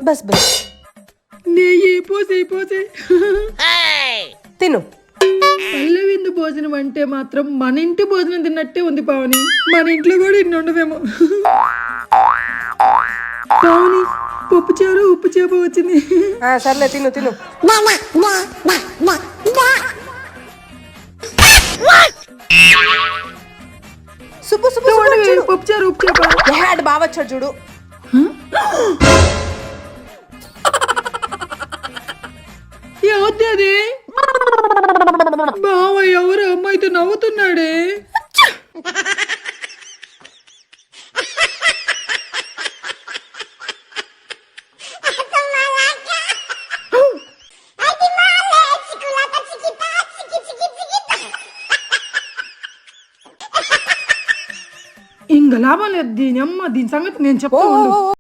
Bus bus నెయ్యి పోసే పోసే. తిను. పల్లె విందు భోజనం అంటే మాత్రం మన ఇంటి భోజనం తిన్నట్టే ఉంది పావని. మన ఇంట్లో కూడా ఇన్ని ఉండవేమో. పావని పప్పు చారు ఉప్పు చేప వచ్చింది. సర్లే తిను తిను. సుబ్బు సుబ్బు పప్పు చారు ఉప్పు చేప. హ్యాడ్ బాగా వచ్చాడు చూడు. ఏవద్దు అది బావ ఎవరు అమ్మాయితో నవ్వుతున్నాడే. ఇంక లాభం లేదు దీని అమ్మ, దీని సంగతి నేను చెప్తా.